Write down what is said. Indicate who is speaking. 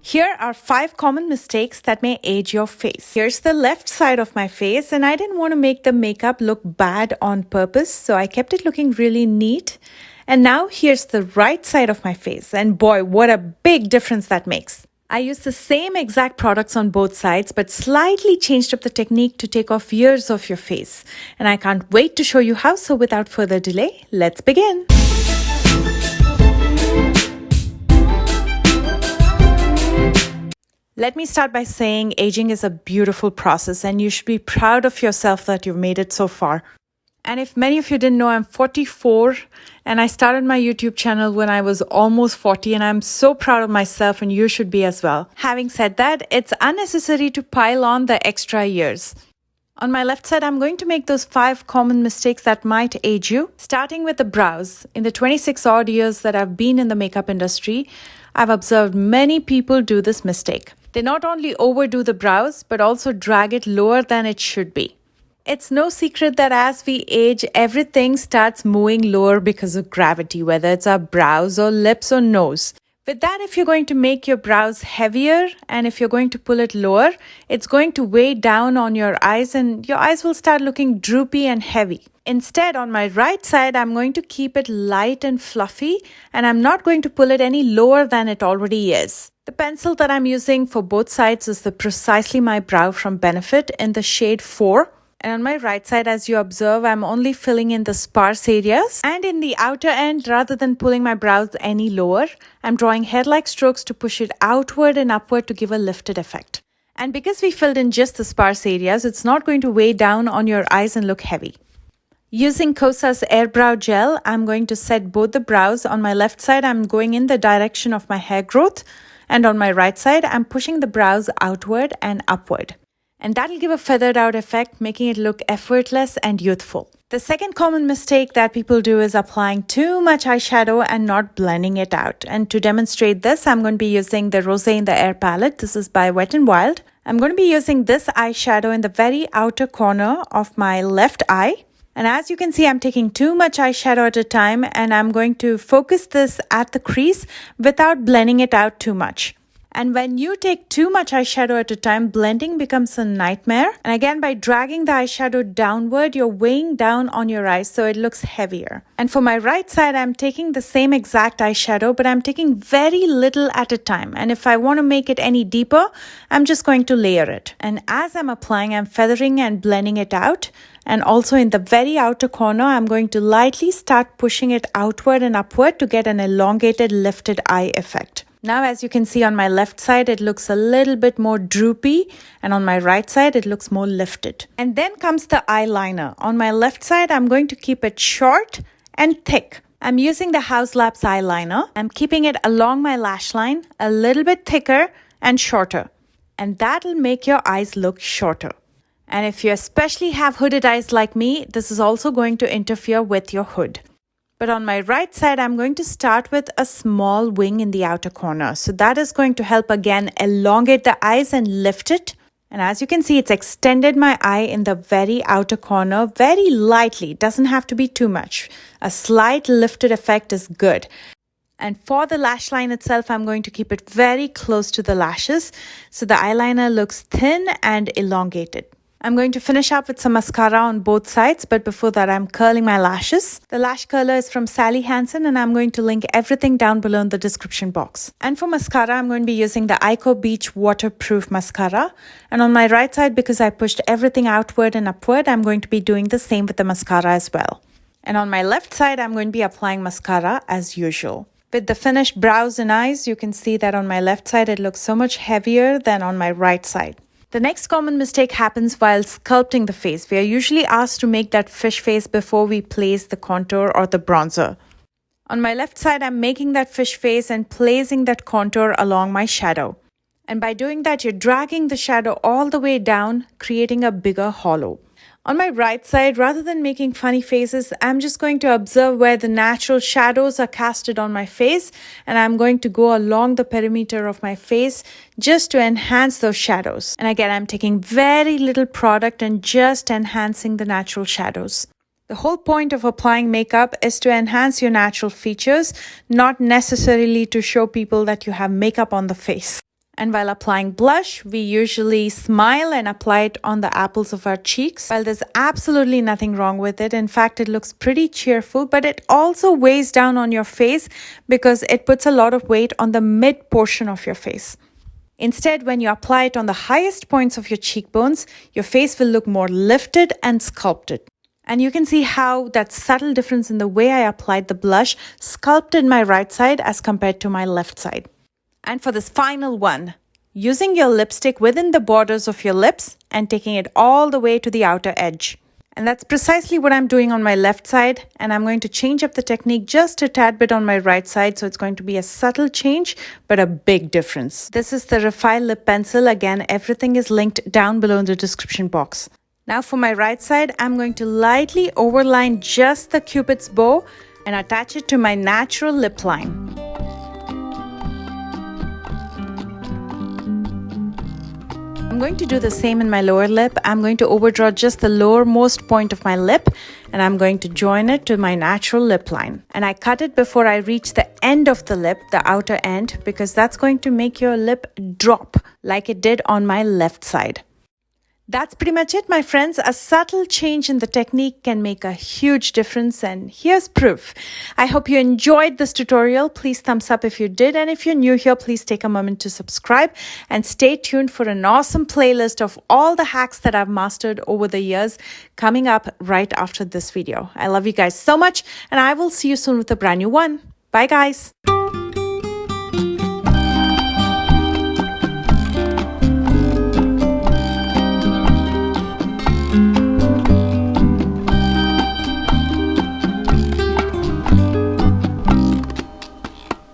Speaker 1: Here are 5 common mistakes that may age your face. Here's the left side of my face, and I didn't want to make the makeup look bad on purpose, so I kept it looking really neat. And now here's the right side of my face, and boy, what a big difference that makes. I used the same exact products on both sides, but slightly changed up the technique to take off years of your face. And I can't wait to show you how, so without further delay, let's begin. Let me start by saying aging is a beautiful process and you should be proud of yourself that you've made it so far. And if many of you didn't know, I'm 44 and I started my YouTube channel when I was almost 40, and I'm so proud of myself, and you should be as well. Having said that, it's unnecessary to pile on the extra years. On my left side, I'm going to make those 5 common mistakes that might age you, starting with the brows. In the 26 odd years that I've been in the makeup industry, I've observed many people do this mistake. They not only overdo the brows, but also drag it lower than it should be. It's no secret that as we age, everything starts moving lower because of gravity, whether it's our brows or lips or nose. With that, if you're going to make your brows heavier and if you're going to pull it lower, it's going to weigh down on your eyes and your eyes will start looking droopy and heavy. Instead, on my right side, I'm going to keep it light and fluffy, and I'm not going to pull it any lower than it already is. The pencil that I'm using for both sides is the Precisely My Brow from Benefit in the shade 4. And on my right side, as you observe, I'm only filling in the sparse areas. And in the outer end, rather than pulling my brows any lower, I'm drawing hair-like strokes to push it outward and upward to give a lifted effect. And because we filled in just the sparse areas, it's not going to weigh down on your eyes and look heavy. Using Kosa's Air Brow Gel, I'm going to set both the brows. On my left side, I'm going in the direction of my hair growth. And on my right side, I'm pushing the brows outward and upward. And that'll give a feathered out effect, making it look effortless and youthful. The second common mistake that people do is applying too much eyeshadow and not blending it out. And to demonstrate this, I'm going to be using the Rosé in the Air palette. This is by Wet n Wild. I'm going to be using this eyeshadow in the very outer corner of my left eye. And as you can see, I'm taking too much eyeshadow at a time, and I'm going to focus this at the crease without blending it out too much. And when you take too much eyeshadow at a time, blending becomes a nightmare. And again, by dragging the eyeshadow downward, you're weighing down on your eyes, so it looks heavier. And for my right side, I'm taking the same exact eyeshadow, but I'm taking very little at a time. And if I want to make it any deeper, I'm just going to layer it. And as I'm applying, I'm feathering and blending it out. And also in the very outer corner, I'm going to lightly start pushing it outward and upward to get an elongated lifted eye effect. Now, as you can see on my left side, it looks a little bit more droopy, and on my right side, it looks more lifted. And then comes the eyeliner. On my left side, I'm going to keep it short and thick. I'm using the House Labs eyeliner. I'm keeping it along my lash line, a little bit thicker and shorter. And that'll make your eyes look shorter. And if you especially have hooded eyes like me, this is also going to interfere with your hood. But on my right side, I'm going to start with a small wing in the outer corner. So that is going to help again elongate the eyes and lift it. And as you can see, it's extended my eye in the very outer corner very lightly. It doesn't have to be too much. A slight lifted effect is good. And for the lash line itself, I'm going to keep it very close to the lashes, so the eyeliner looks thin and elongated. I'm going to finish up with some mascara on both sides, but before that, I'm curling my lashes. The lash curler is from Sally Hansen, and I'm going to link everything down below in the description box. And for mascara, I'm going to be using the Ico Beach Waterproof Mascara. And on my right side, because I pushed everything outward and upward, I'm going to be doing the same with the mascara as well. And on my left side, I'm going to be applying mascara as usual. With the finished brows and eyes, you can see that on my left side, it looks so much heavier than on my right side. The next common mistake happens while sculpting the face. We are usually asked to make that fish face before we place the contour or the bronzer. On my left side, I'm making that fish face and placing that contour along my shadow. And by doing that, you're dragging the shadow all the way down, creating a bigger hollow. On my right side, rather than making funny faces, I'm just going to observe where the natural shadows are casted on my face, and I'm going to go along the perimeter of my face just to enhance those shadows. And again, I'm taking very little product and just enhancing the natural shadows. The whole point of applying makeup is to enhance your natural features, not necessarily to show people that you have makeup on the face. And while applying blush, we usually smile and apply it on the apples of our cheeks. Well, there's absolutely nothing wrong with it. In fact, it looks pretty cheerful, but it also weighs down on your face because it puts a lot of weight on the mid portion of your face. Instead, when you apply it on the highest points of your cheekbones, your face will look more lifted and sculpted. And you can see how that subtle difference in the way I applied the blush sculpted my right side as compared to my left side. And for this final one, using your lipstick within the borders of your lips and taking it all the way to the outer edge. And that's precisely what I'm doing on my left side. And I'm going to change up the technique just a tad bit on my right side. So it's going to be a subtle change, but a big difference. This is the Refi lip pencil. Again, everything is linked down below in the description box. Now for my right side, I'm going to lightly overline just the Cupid's bow and attach it to my natural lip line. I'm going to do the same in my lower lip. I'm going to overdraw just the lowermost point of my lip and I'm going to join it to my natural lip line. And I cut it before I reach the end of the lip, the outer end, because that's going to make your lip drop like it did on my left side. That's pretty much it, my friends. A subtle change in the technique can make a huge difference, and here's proof. I hope you enjoyed this tutorial. Please thumbs up if you did, and if you're new here, please take a moment to subscribe and stay tuned for an awesome playlist of all the hacks that I've mastered over the years coming up right after this video. I love you guys so much, and I will see you soon with a brand new one. Bye, guys.